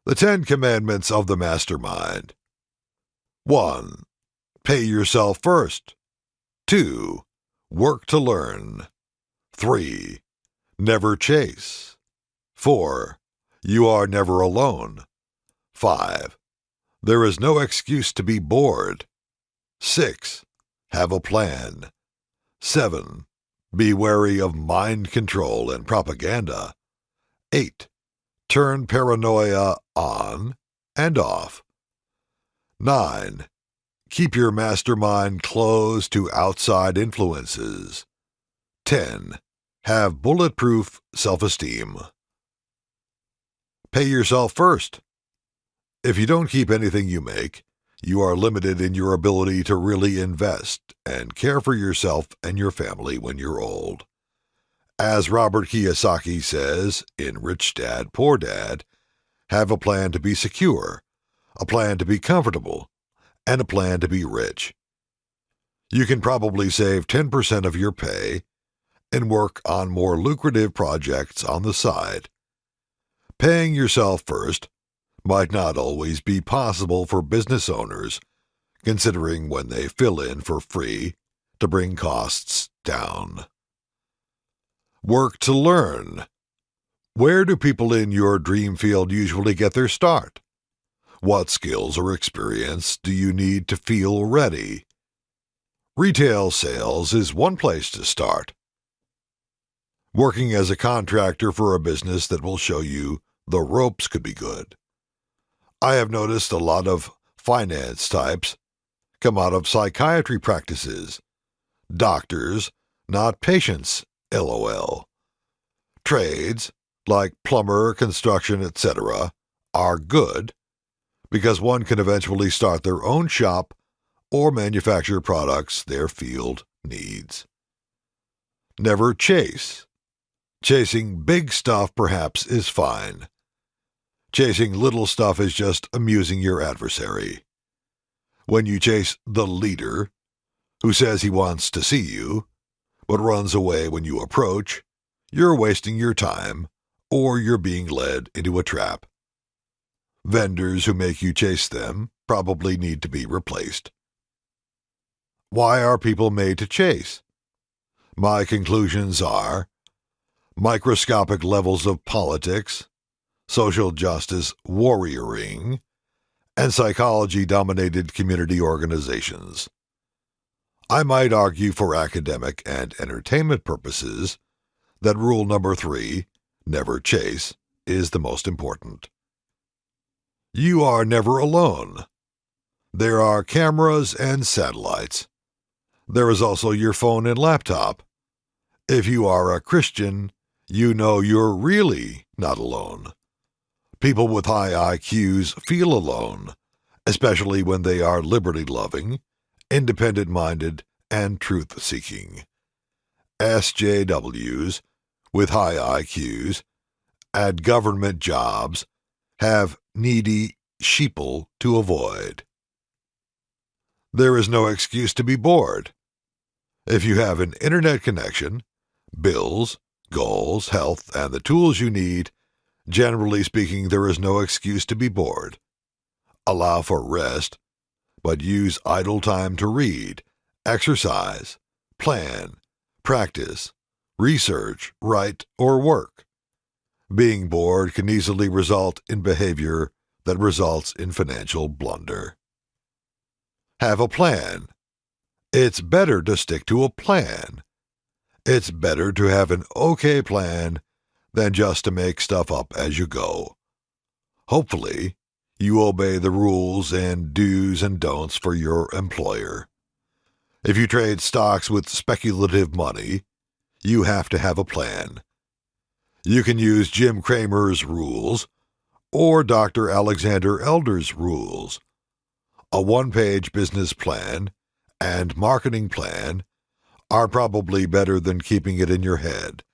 The 10 Commandments of the Mastermind. 1. Pay yourself first. 2. Work to learn. 3. Never chase. 4. You are never alone. 5. There is no excuse to be bored. 6. Have a plan. 7. Be wary of mind control and propaganda. 8. Turn paranoia on and off. 9. Keep your mastermind closed to outside influences. 10. Have bulletproof self-esteem. Pay yourself first. If you don't keep anything you make, you are limited in your ability to really invest and care for yourself and your family when you're old. As Robert Kiyosaki says in Rich Dad, Poor Dad, have a plan to be secure, a plan to be comfortable, and a plan to be rich. You can probably save 10% of your pay and work on more lucrative projects on the side. Paying yourself first might not always be possible for business owners, considering when they fill in for free to bring costs down. Work to learn. Where do people in your dream field usually get their start? What skills or experience do you need to feel ready? Retail sales is one place to start. Working as a contractor for a business that will show you the ropes could be good. I have noticed a lot of finance types come out of psychiatry practices. Doctors, not patients, LOL. Trades, like plumber, construction, etc., are good because one can eventually start their own shop or manufacture products their field needs. Never chase. Chasing big stuff perhaps is fine. Chasing little stuff is just amusing your adversary. When you chase the leader, who says he wants to see you, but runs away when you approach, you're wasting your time, or you're being led into a trap. Vendors who make you chase them probably need to be replaced. Why are people made to chase? My conclusions are microscopic levels of politics, social justice warrioring, and psychology-dominated community organizations. I might argue for academic and entertainment purposes that rule number 3, never chase, is the most important. You are never alone. There are cameras and satellites. There is also your phone and laptop. If you are a Christian, you know you're really not alone. People with high IQs feel alone, especially when they are liberty-loving, independent-minded, and truth-seeking. SJWs with high IQs at government jobs have needy sheeple to avoid. There is no excuse to be bored. If you have an internet connection, bills, goals, health, and the tools you need, generally speaking, there is no excuse to be bored. Allow for rest, but use idle time to read, exercise, plan, practice, research, write, or work. Being bored can easily result in behavior that results in financial blunder. Have a plan. It's better to stick to a plan. It's better to have an okay plan than just to make stuff up as you go. Hopefully, you obey the rules and do's and don'ts for your employer. If you trade stocks with speculative money, you have to have a plan. You can use Jim Cramer's rules or Dr. Alexander Elder's rules. A one-page business plan and marketing plan are probably better than keeping it in your head.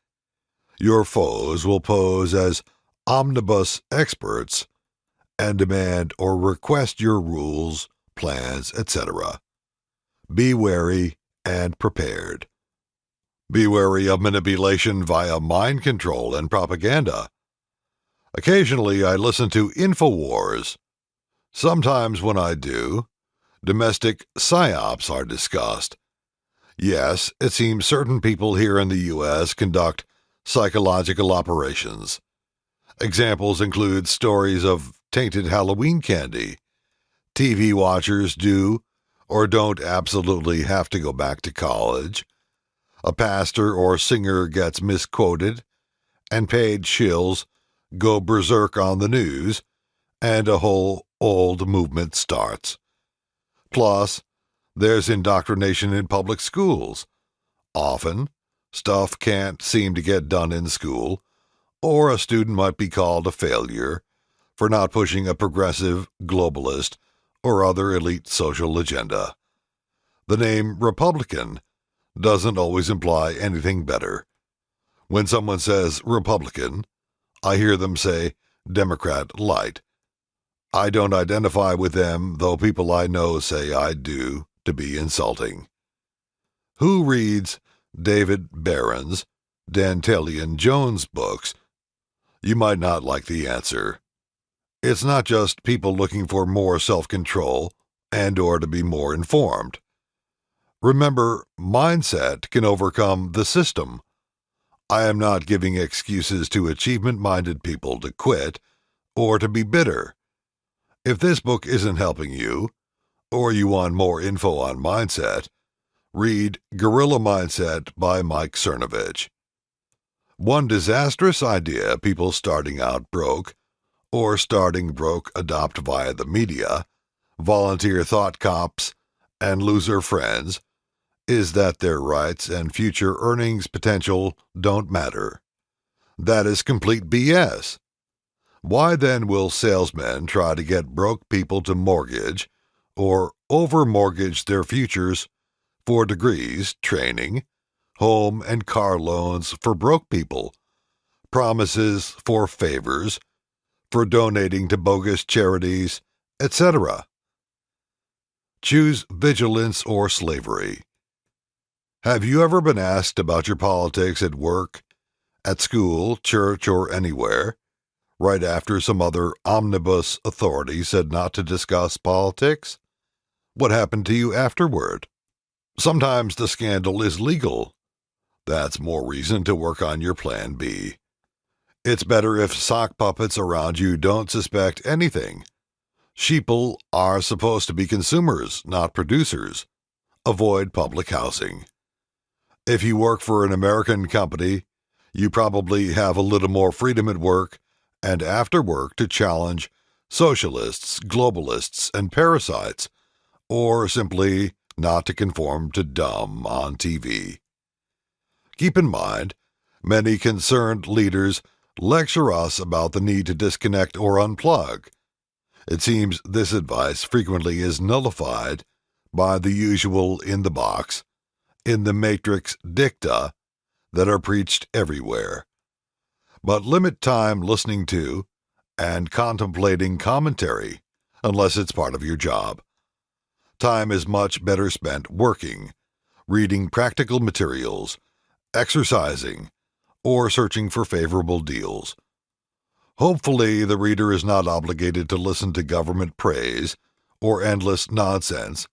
Your foes will pose as omnibus experts and demand or request your rules, plans, etc. Be wary and prepared. Be wary of manipulation via mind control and propaganda. Occasionally, I listen to InfoWars. Sometimes when I do, domestic psyops are discussed. Yes, it seems certain people here in the U.S. conduct psychological operations. Examples include stories of tainted Halloween candy. TV watchers do or don't absolutely have to go back to college. A pastor or singer gets misquoted, and paid shills go berserk on the news, and a whole old movement starts. Plus, there's indoctrination in public schools. Often, stuff can't seem to get done in school, or a student might be called a failure for not pushing a progressive, globalist, or other elite social agenda. The name Republican doesn't always imply anything better. When someone says Republican, I hear them say Democrat light. I don't identify with them, though people I know say I do, to be insulting. Who reads David Barron's Dantalian Jones books? You might not like the answer. It's not just people looking for more self-control and or to be more informed. Remember, mindset can overcome the system. I am not giving excuses to achievement-minded people to quit or to be bitter. If this book isn't helping you, or you want more info on mindset, read Guerrilla Mindset by Mike Cernovich. One disastrous idea people starting out broke, or starting broke adopt via the media, volunteer thought cops, and loser friends, is that their rights and future earnings potential don't matter. That is complete BS. Why then will salesmen try to get broke people to mortgage or over-mortgage their futures for degrees, training, home and car loans for broke people, promises for favors, for donating to bogus charities, etc.? Choose vigilance or slavery. Have you ever been asked about your politics at work, at school, church, or anywhere, right after some other omnibus authority said not to discuss politics? What happened to you afterward? Sometimes the scandal is legal. That's more reason to work on your plan B. It's better if sock puppets around you don't suspect anything. Sheeple are supposed to be consumers, not producers. Avoid public housing. If you work for an American company, you probably have a little more freedom at work and after work to challenge socialists, globalists, and parasites, or simply not to conform to dumb on TV. Keep in mind, many concerned leaders lecture us about the need to disconnect or unplug. It seems this advice frequently is nullified by the usual in the box, in the matrix dicta that are preached everywhere. But limit time listening to and contemplating commentary, unless it's part of your job. Time is much better spent working, reading practical materials, exercising, or searching for favorable deals. Hopefully, the reader is not obligated to listen to government praise or endless nonsense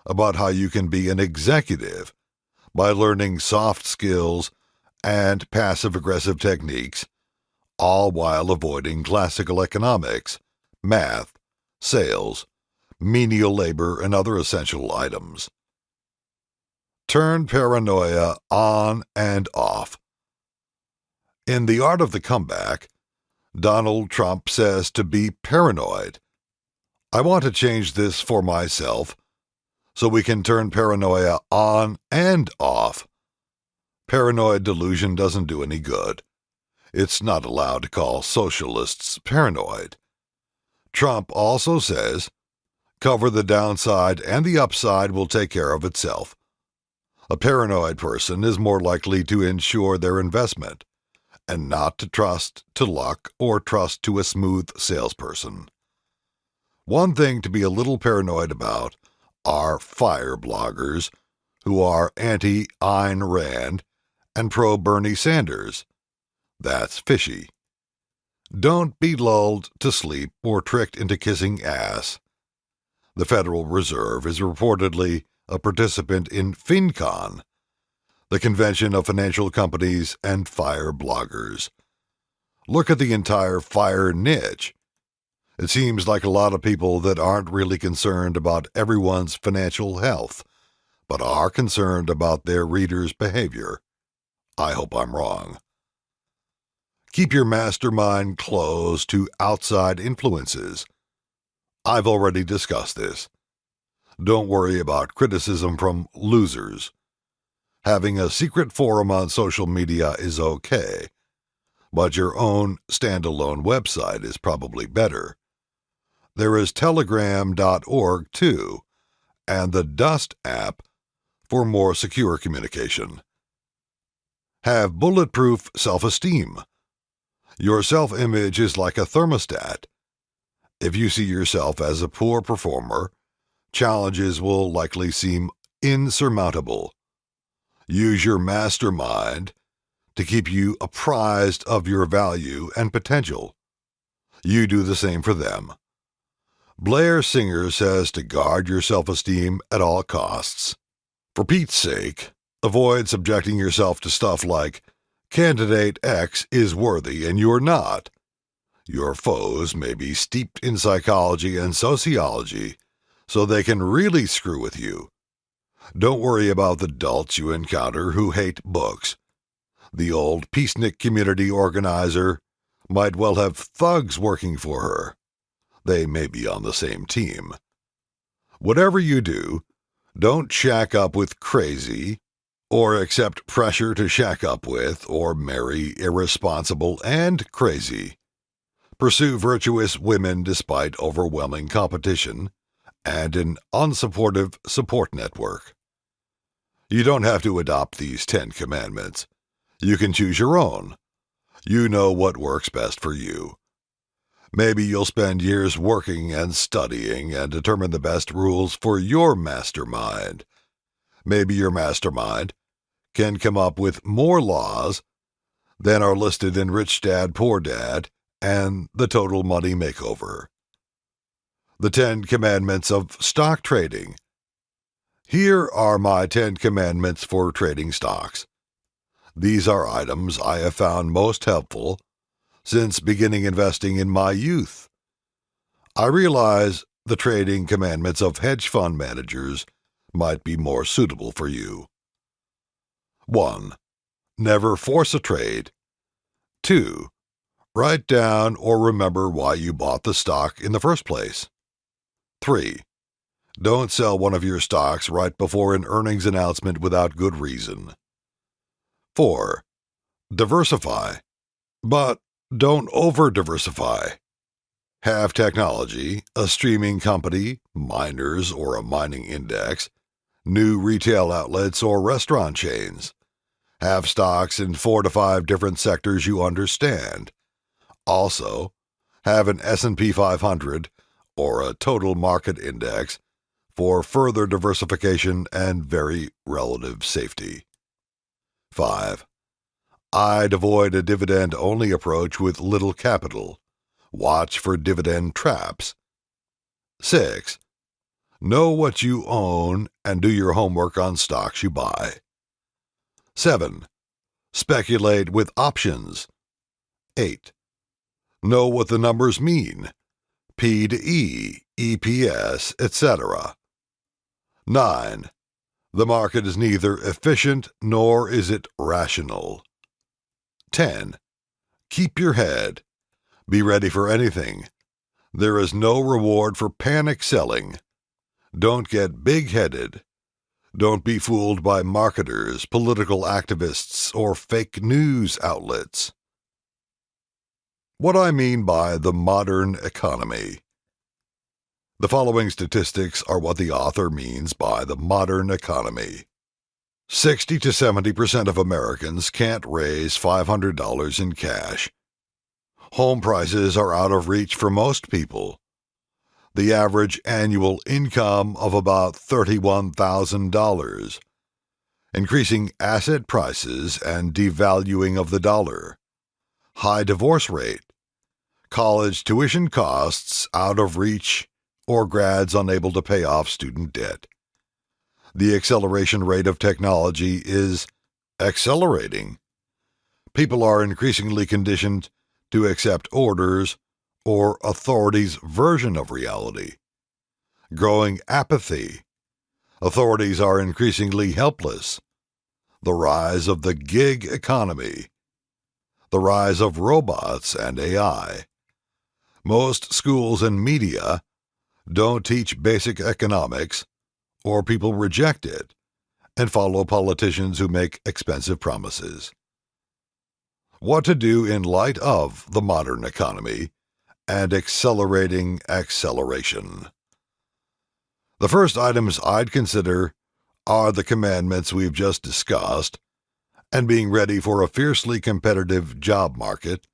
about how you can be an executive by learning soft skills and passive-aggressive techniques, all while avoiding classical economics, math, sales, menial labor, and other essential items. Turn paranoia on and off. In The Art of the Comeback, Donald Trump says to be paranoid. I want to change this for myself so we can turn paranoia on and off. Paranoid delusion doesn't do any good. It's not allowed to call socialists paranoid. Trump also says, cover the downside and the upside will take care of itself. A paranoid person is more likely to insure their investment and not to trust to luck or trust to a smooth salesperson. One thing to be a little paranoid about are fire bloggers who are anti-Ayn Rand and pro-Bernie Sanders. That's fishy. Don't be lulled to sleep or tricked into kissing ass. The Federal Reserve is reportedly a participant in FinCon, the Convention of Financial Companies and Fire Bloggers. Look at the entire fire niche. It seems like a lot of people that aren't really concerned about everyone's financial health, but are concerned about their readers' behavior. I hope I'm wrong. Keep your mastermind closed to outside influences. I've already discussed this. Don't worry about criticism from losers. Having a secret forum on social media is okay, but your own standalone website is probably better. There is telegram.org too, and the Dust app for more secure communication. Have bulletproof self-esteem. Your self-image is like a thermostat. If you see yourself as a poor performer, challenges will likely seem insurmountable. Use your mastermind to keep you apprised of your value and potential. You do the same for them. Blair Singer says to guard your self-esteem at all costs. For Pete's sake, avoid subjecting yourself to stuff like, Candidate X is worthy and you're not. Your foes may be steeped in psychology and sociology, so they can really screw with you. Don't worry about the dolts you encounter who hate books. The old peacenik community organizer might well have thugs working for her. They may be on the same team. Whatever you do, don't shack up with crazy, or accept pressure to shack up with or marry irresponsible and crazy. Pursue virtuous women despite overwhelming competition and an unsupportive support network. You don't have to adopt these 10 commandments. You can choose your own. You know what works best for you. Maybe you'll spend years working and studying and determine the best rules for your mastermind. Maybe your mastermind can come up with more laws than are listed in Rich Dad, Poor Dad and the Total Money Makeover. The 10 Commandments of Stock Trading. Here are my 10 commandments for trading stocks. These are items I have found most helpful since beginning investing in my youth. I realize the trading commandments of hedge fund managers might be more suitable for you. 1. Never force a trade. 2. Write down or remember why you bought the stock in the first place. 3. Don't sell one of your stocks right before an earnings announcement without good reason. 4. Diversify, but don't over-diversify. Have technology, a streaming company, miners or a mining index, new retail outlets or restaurant chains. Have stocks in 4 to 5 different sectors you understand. Also, have an S&P 500 or a total market index for further diversification and very relative safety. 5. I'd avoid a dividend-only approach with little capital. Watch for dividend traps. 6. Know what you own and do your homework on stocks you buy. 7. Speculate with options. 8. Know what the numbers mean. P to E, EPS, etc. 9. The market is neither efficient nor is it rational. 10. Keep your head. Be ready for anything. There is no reward for panic selling. Don't get big-headed. Don't be fooled by marketers, political activists, or fake news outlets. What I mean by the modern economy. The following statistics are what the author means by the modern economy. 60 to 70% of Americans can't raise $500 in cash. Home prices are out of reach for most people. The average annual income of about $31,000. Increasing asset prices and devaluing of the dollar. High divorce rate. college tuition costs out of reach or grads unable to pay off student debt. The acceleration rate of technology is accelerating. People are increasingly conditioned to accept orders or authorities' version of reality. Growing apathy. Authorities are increasingly helpless. The rise of the gig economy. The rise of robots and AI. Most schools and media don't teach basic economics, or people reject it and follow politicians who make expensive promises. What to do in light of the modern economy and accelerating acceleration. The first items I'd consider are the commandments we've just discussed and being ready for a fiercely competitive job market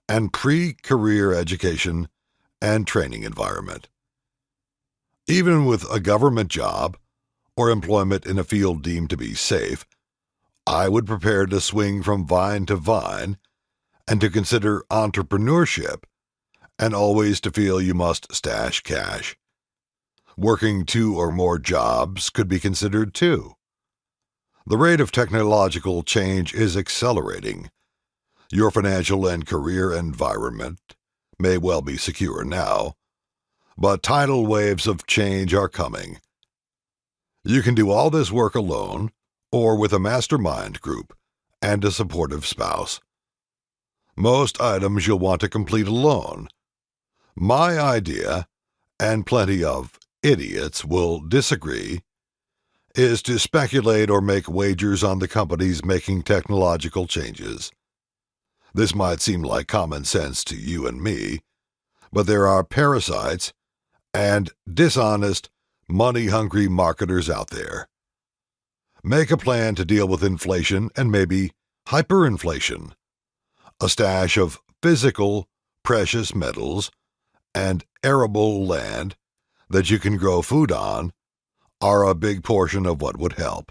and pre-career education and training environment. Even with a government job or employment in a field deemed to be safe, I would prepare to swing from vine to vine and to consider entrepreneurship and always to feel you must stash cash. Working 2 or more jobs could be considered too. The rate of technological change is accelerating. Your financial and career environment may well be secure now, but tidal waves of change are coming. You can do all this work alone or with a MasterMind group and a supportive spouse. Most items you'll want to complete alone. My idea, and plenty of idiots will disagree, is to speculate or make wagers on the companies making technological changes. This might seem like common sense to you and me, but there are parasites and dishonest, money-hungry marketers out there. Make a plan to deal with inflation and maybe hyperinflation. A stash of physical, precious metals and arable land that you can grow food on are a big portion of what would help.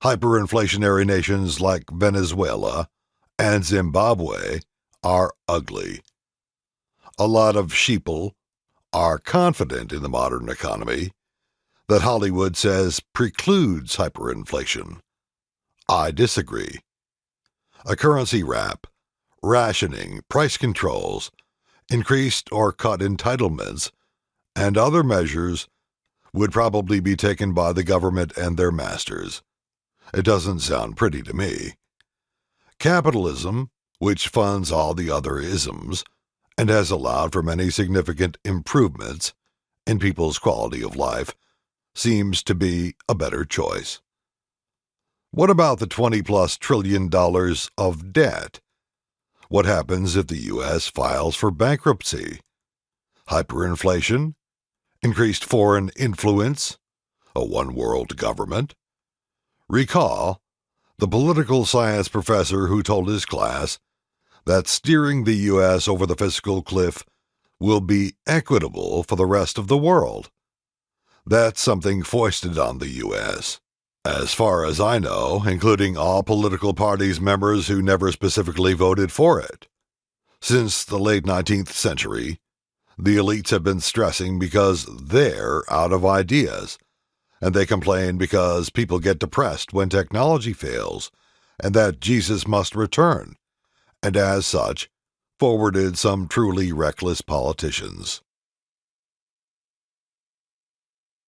Hyperinflationary nations like Venezuela and Zimbabwe are ugly. A lot of sheeple are confident in the modern economy that Hollywood says precludes hyperinflation. I disagree. A currency wrap, rationing, price controls, increased or cut entitlements, and other measures would probably be taken by the government and their masters. It doesn't sound pretty to me. Capitalism, which funds all the other isms and has allowed for many significant improvements in people's quality of life, seems to be a better choice. What about the $20+ trillion of debt? What happens if the U.S. files for bankruptcy? Hyperinflation? Increased foreign influence? A one-world government? Recall the political science professor who told his class that steering the U.S. over the fiscal cliff will be equitable for the rest of the world. That's something foisted on the U.S., as far as I know, including all political parties' members who never specifically voted for it. Since the late 19th century, the elites have been stressing because they're out of ideas, and they complain because people get depressed when technology fails, and that Jesus must return, and as such, forwarded some truly reckless politicians.